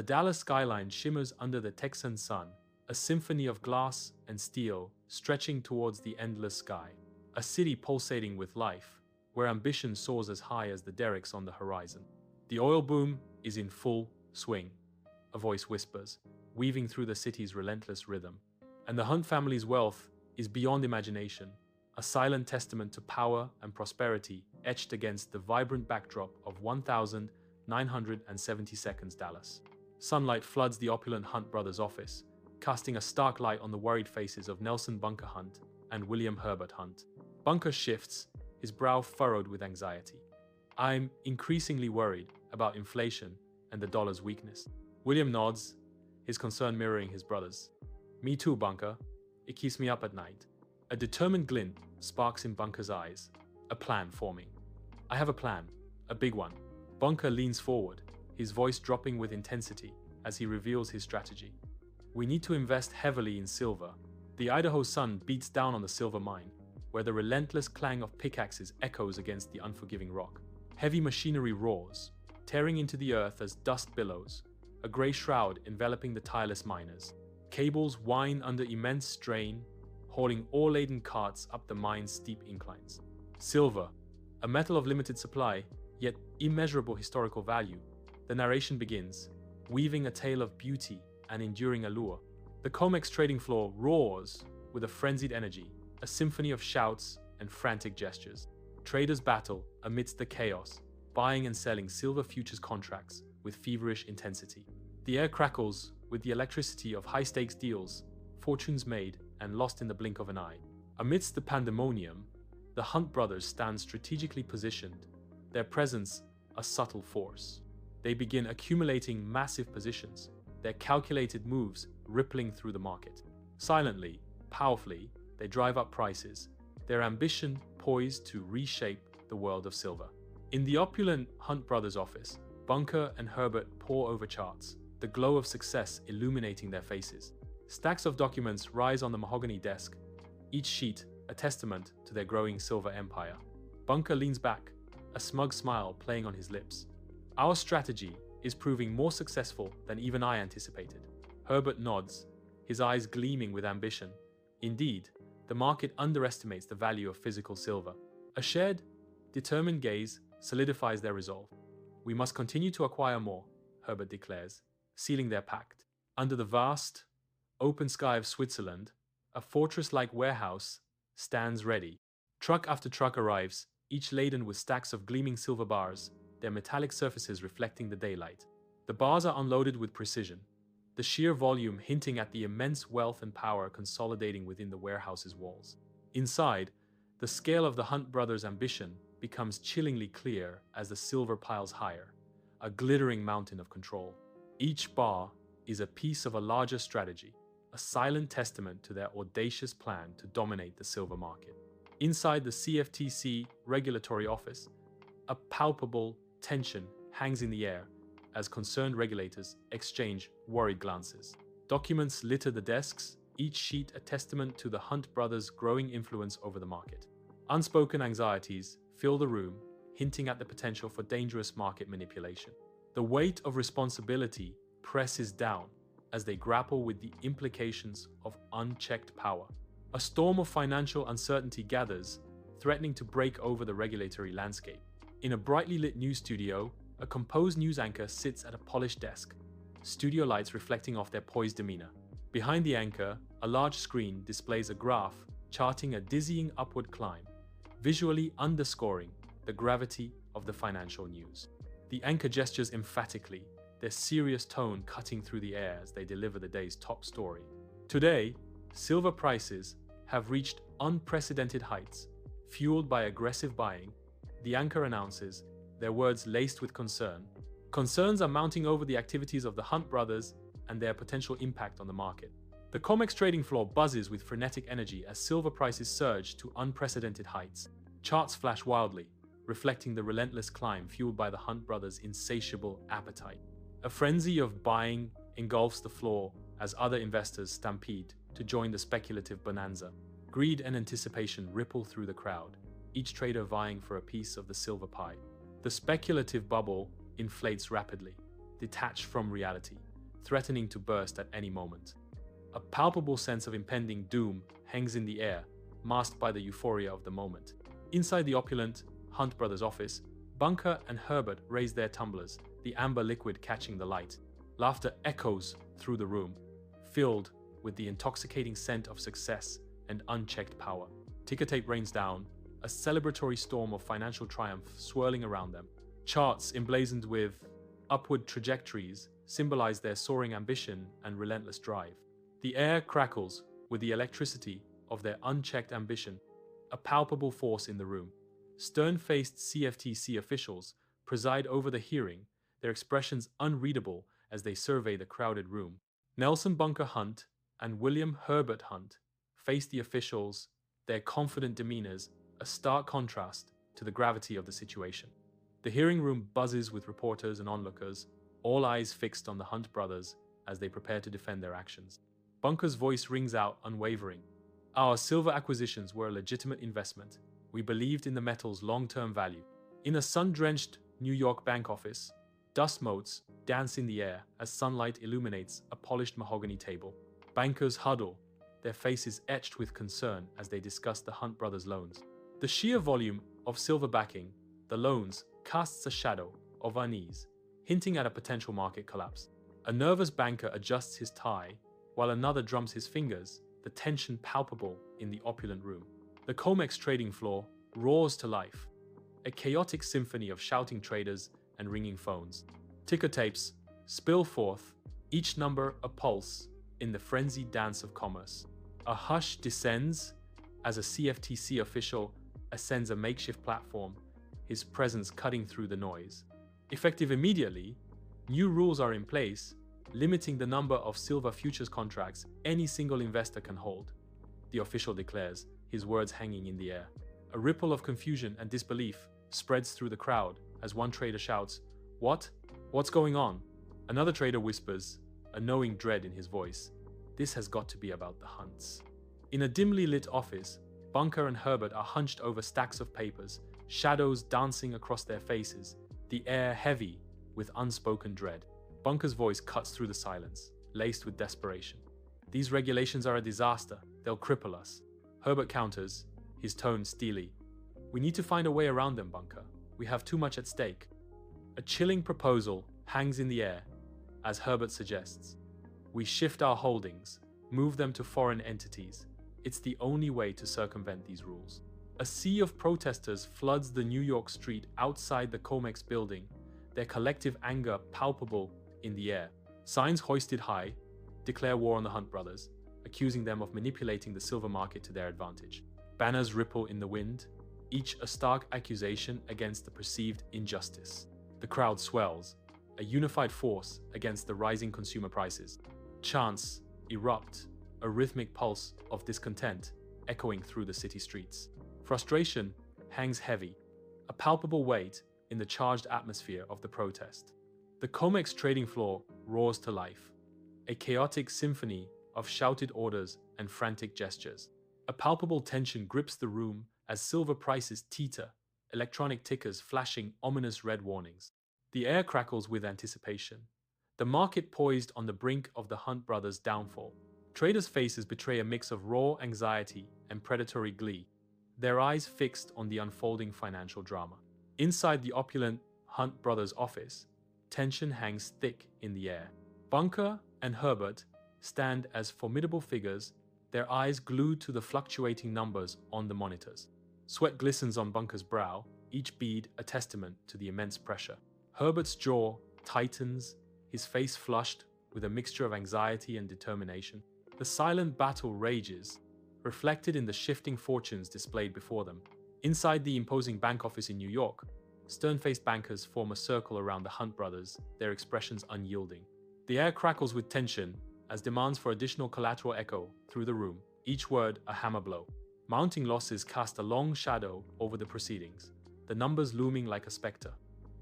The Dallas skyline shimmers under the Texan sun, a symphony of glass and steel stretching towards the endless sky. A city pulsating with life, where ambition soars as high as the derricks on the horizon. The oil boom is in full swing, a voice whispers, weaving through the city's relentless rhythm. And the Hunt family's wealth is beyond imagination, a silent testament to power and prosperity etched against the vibrant backdrop of 1972nd Dallas. Sunlight floods the opulent Hunt brothers' office, casting a stark light on the worried faces of Nelson Bunker Hunt and William Herbert Hunt. Bunker shifts, his brow furrowed with anxiety. "I'm increasingly worried about inflation and the dollar's weakness." William nods, his concern mirroring his brother's. "Me too, Bunker. It keeps me up at night." A determined glint sparks in Bunker's eyes, a plan forming. "I have a plan, a big one." Bunker leans forward, his voice dropping with intensity as he reveals his strategy. "We need to invest heavily in silver." The Idaho sun beats down on the silver mine, where the relentless clang of pickaxes echoes against the unforgiving rock. Heavy machinery roars, tearing into the earth as dust billows, a grey shroud enveloping the tireless miners. Cables whine under immense strain, hauling ore-laden carts up the mine's steep inclines. Silver, a metal of limited supply, yet immeasurable historical value. The narration begins, weaving a tale of beauty and enduring allure. The COMEX trading floor roars with a frenzied energy, a symphony of shouts and frantic gestures. Traders battle amidst the chaos, buying and selling silver futures contracts with feverish intensity. The air crackles with the electricity of high-stakes deals, fortunes made and lost in the blink of an eye. Amidst the pandemonium, the Hunt brothers stand strategically positioned, their presence a subtle force. They begin accumulating massive positions, their calculated moves rippling through the market. Silently, powerfully, they drive up prices, their ambition poised to reshape the world of silver. In the opulent Hunt brothers' office, Bunker and Herbert pore over charts, the glow of success illuminating their faces. Stacks of documents rise on the mahogany desk, each sheet a testament to their growing silver empire. Bunker leans back, a smug smile playing on his lips. "Our strategy is proving more successful than even I anticipated." Herbert nods, his eyes gleaming with ambition. Indeed, the market underestimates the value of physical silver. A shared, determined gaze solidifies their resolve. "We must continue to acquire more," Herbert declares, sealing their pact. Under the vast, open sky of Switzerland, a fortress-like warehouse stands ready. Truck after truck arrives, each laden with stacks of gleaming silver bars, their metallic surfaces reflecting the daylight. The bars are unloaded with precision, the sheer volume hinting at the immense wealth and power consolidating within the warehouse's walls. Inside, the scale of the Hunt brothers' ambition becomes chillingly clear as the silver piles higher, a glittering mountain of control. Each bar is a piece of a larger strategy, a silent testament to their audacious plan to dominate the silver market. Inside the CFTC regulatory office, a palpable tension hangs in the air as concerned regulators exchange worried glances. Documents litter the desks, each sheet a testament to the Hunt brothers' growing influence over the market. Unspoken anxieties fill the room, hinting at the potential for dangerous market manipulation. The weight of responsibility presses down as they grapple with the implications of unchecked power. A storm of financial uncertainty gathers, threatening to break over the regulatory landscape. In a brightly lit news studio, a composed news anchor sits at a polished desk, studio lights reflecting off their poised demeanor. Behind the anchor, a large screen displays a graph charting a dizzying upward climb, visually underscoring the gravity of the financial news. The anchor gestures emphatically, their serious tone cutting through the air as they deliver the day's top story. Today, silver prices have reached unprecedented heights, fueled by aggressive buying. The anchor announces, their words laced with concern. Concerns are mounting over the activities of the Hunt brothers and their potential impact on the market. The COMEX trading floor buzzes with frenetic energy as silver prices surge to unprecedented heights. Charts flash wildly, reflecting the relentless climb fueled by the Hunt brothers' insatiable appetite. A frenzy of buying engulfs the floor as other investors stampede to join the speculative bonanza. Greed and anticipation ripple through the crowd, each trader vying for a piece of the silver pie. The speculative bubble inflates rapidly, detached from reality, threatening to burst at any moment. A palpable sense of impending doom hangs in the air, masked by the euphoria of the moment. Inside the opulent Hunt brothers' office, Bunker and Herbert raise their tumblers, the amber liquid catching the light. Laughter echoes through the room, filled with the intoxicating scent of success and unchecked power. Ticker tape rains down, a celebratory storm of financial triumph swirling around them. Charts emblazoned with upward trajectories symbolize their soaring ambition and relentless drive. The air crackles with the electricity of their unchecked ambition, a palpable force in the room. Stern-faced CFTC officials preside over the hearing, their expressions unreadable as they survey the crowded room. Nelson Bunker Hunt and William Herbert Hunt face the officials, their confident demeanors a stark contrast to the gravity of the situation. The hearing room buzzes with reporters and onlookers, all eyes fixed on the Hunt brothers as they prepare to defend their actions. Bunker's voice rings out unwavering. Our silver acquisitions were a legitimate investment. We believed in the metal's long-term value. In a sun-drenched New York bank office, dust motes dance in the air as sunlight illuminates a polished mahogany table. Bankers huddle, their faces etched with concern as they discuss the Hunt brothers' loans. The sheer volume of silver backing the loans casts a shadow of unease, hinting at a potential market collapse. A nervous banker adjusts his tie, while another drums his fingers, the tension palpable in the opulent room. The COMEX trading floor roars to life, a chaotic symphony of shouting traders and ringing phones. Ticker tapes spill forth, each number a pulse in the frenzied dance of commerce. A hush descends as a CFTC official ascends a makeshift platform, his presence cutting through the noise. Effective immediately, new rules are in place, limiting the number of silver futures contracts any single investor can hold. The official declares, his words hanging in the air. A ripple of confusion and disbelief spreads through the crowd as one trader shouts, "What? What's going on?" Another trader whispers, a knowing dread in his voice, "This has got to be about the Hunts." In a dimly lit office, Bunker and Herbert are hunched over stacks of papers, shadows dancing across their faces, the air heavy with unspoken dread. Bunker's voice cuts through the silence, laced with desperation. "These regulations are a disaster. They'll cripple us." Herbert counters, his tone steely. "We need to find a way around them, Bunker. We have too much at stake." A chilling proposal hangs in the air, as Herbert suggests. "We shift our holdings, move them to foreign entities. It's the only way to circumvent these rules." A sea of protesters floods the New York street outside the COMEX building, their collective anger palpable in the air. Signs hoisted high declare war on the Hunt brothers, accusing them of manipulating the silver market to their advantage. Banners ripple in the wind, each a stark accusation against the perceived injustice. The crowd swells, a unified force against the rising consumer prices. Chants erupt, a rhythmic pulse of discontent echoing through the city streets. Frustration hangs heavy, a palpable weight in the charged atmosphere of the protest. The COMEX trading floor roars to life, a chaotic symphony of shouted orders and frantic gestures. A palpable tension grips the room as silver prices teeter, electronic tickers flashing ominous red warnings. The air crackles with anticipation, the market poised on the brink of the Hunt brothers' downfall. Traders' faces betray a mix of raw anxiety and predatory glee, their eyes fixed on the unfolding financial drama. Inside the opulent Hunt brothers' office, tension hangs thick in the air. Bunker and Herbert stand as formidable figures, their eyes glued to the fluctuating numbers on the monitors. Sweat glistens on Bunker's brow, each bead a testament to the immense pressure. Herbert's jaw tightens, his face flushed with a mixture of anxiety and determination. The silent battle rages, reflected in the shifting fortunes displayed before them. Inside the imposing bank office in New York, stern-faced bankers form a circle around the Hunt brothers, their expressions unyielding. The air crackles with tension as demands for additional collateral echo through the room, each word a hammer blow. Mounting losses cast a long shadow over the proceedings, the numbers looming like a specter.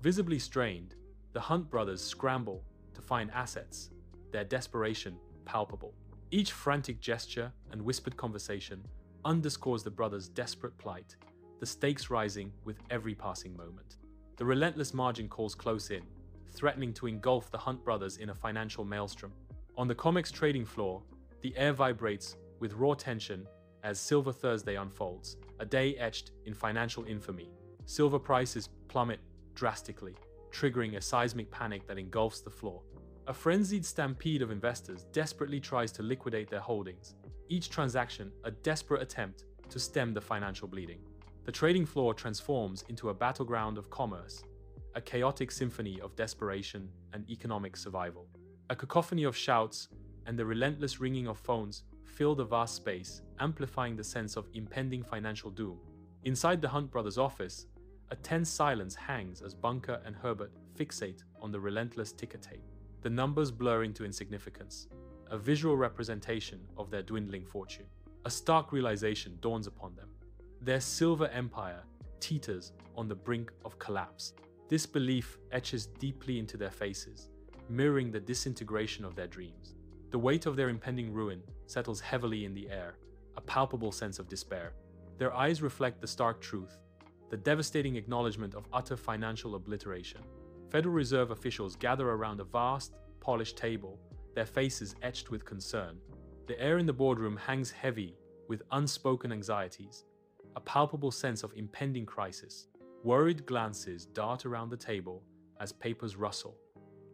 Visibly strained, the Hunt brothers scramble to find assets, their desperation palpable. Each frantic gesture and whispered conversation underscores the brothers' desperate plight, the stakes rising with every passing moment. The relentless margin calls close in, threatening to engulf the Hunt brothers in a financial maelstrom. On the COMEX trading floor, the air vibrates with raw tension as Silver Thursday unfolds, a day etched in financial infamy. Silver prices plummet drastically, triggering a seismic panic that engulfs the floor. A frenzied stampede of investors desperately tries to liquidate their holdings, each transaction a desperate attempt to stem the financial bleeding. The trading floor transforms into a battleground of commerce, a chaotic symphony of desperation and economic survival. A cacophony of shouts and the relentless ringing of phones fill the vast space, amplifying the sense of impending financial doom. Inside the Hunt brothers' office, a tense silence hangs as Bunker and Herbert fixate on the relentless ticker tape. The numbers blur into insignificance, a visual representation of their dwindling fortune. A stark realization dawns upon them. Their silver empire teeters on the brink of collapse. This belief etches deeply into their faces, mirroring the disintegration of their dreams. The weight of their impending ruin settles heavily in the air, a palpable sense of despair. Their eyes reflect the stark truth, the devastating acknowledgement of utter financial obliteration. Federal Reserve officials gather around a vast, polished table, their faces etched with concern. The air in the boardroom hangs heavy with unspoken anxieties, a palpable sense of impending crisis. Worried glances dart around the table as papers rustle,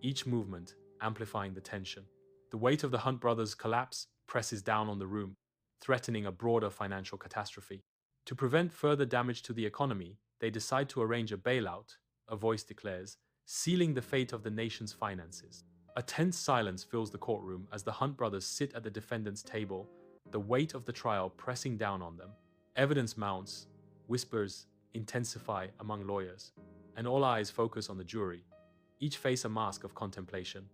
each movement amplifying the tension. The weight of the Hunt brothers' collapse presses down on the room, threatening a broader financial catastrophe. To prevent further damage to the economy, they decide to arrange a bailout, a voice declares, sealing the fate of the nation's finances. A tense silence fills the courtroom as the Hunt brothers sit at the defendant's table, the weight of the trial pressing down on them. Evidence mounts, whispers intensify among lawyers, and all eyes focus on the jury, each face a mask of contemplation.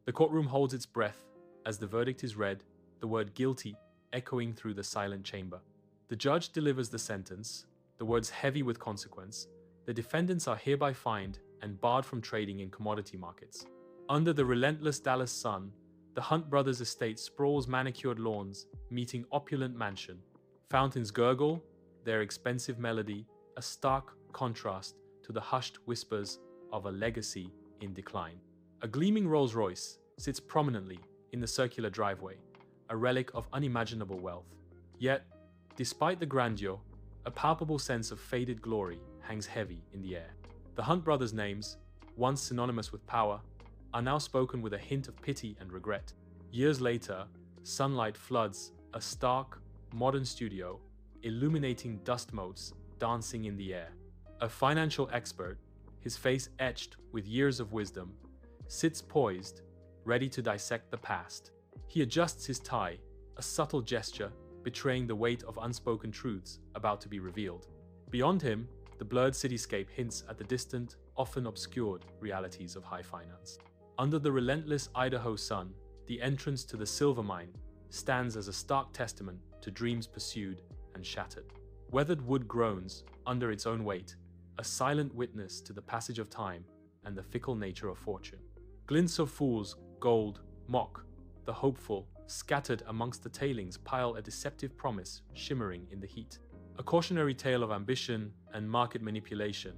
The courtroom holds its breath as the verdict is read, the word guilty echoing through the silent chamber. The judge delivers the sentence, the words heavy with consequence. The defendants are hereby fined and barred from trading in commodity markets. Under the relentless Dallas sun, the Hunt brothers' estate sprawls manicured lawns, meeting opulent mansion. Fountains gurgle, their expensive melody, a stark contrast to the hushed whispers of a legacy in decline. A gleaming Rolls-Royce sits prominently in the circular driveway, a relic of unimaginable wealth. Yet, despite the grandeur, a palpable sense of faded glory hangs heavy in the air. The Hunt brothers' names, once synonymous with power, are now spoken with a hint of pity and regret. Years later, sunlight floods a stark, modern studio, illuminating dust motes dancing in the air. A financial expert, his face etched with years of wisdom, sits poised, ready to dissect the past. He adjusts his tie, a subtle gesture betraying the weight of unspoken truths about to be revealed. Beyond him, the blurred cityscape hints at the distant, often obscured realities of high finance. Under the relentless Idaho sun, the entrance to the silver mine stands as a stark testament to dreams pursued and shattered. Weathered wood groans under its own weight, a silent witness to the passage of time and the fickle nature of fortune. Glints of fool's gold mock the hopeful, scattered amongst the tailings pile a deceptive promise shimmering in the heat. A cautionary tale of ambition and market manipulation,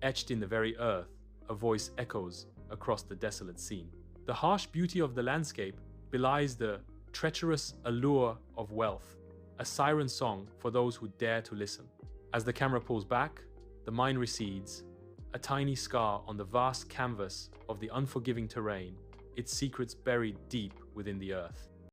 etched in the very earth, a voice echoes across the desolate scene. The harsh beauty of the landscape belies the treacherous allure of wealth, a siren song for those who dare to listen. As the camera pulls back, the mine recedes, a tiny scar on the vast canvas of the unforgiving terrain, its secrets buried deep within the earth.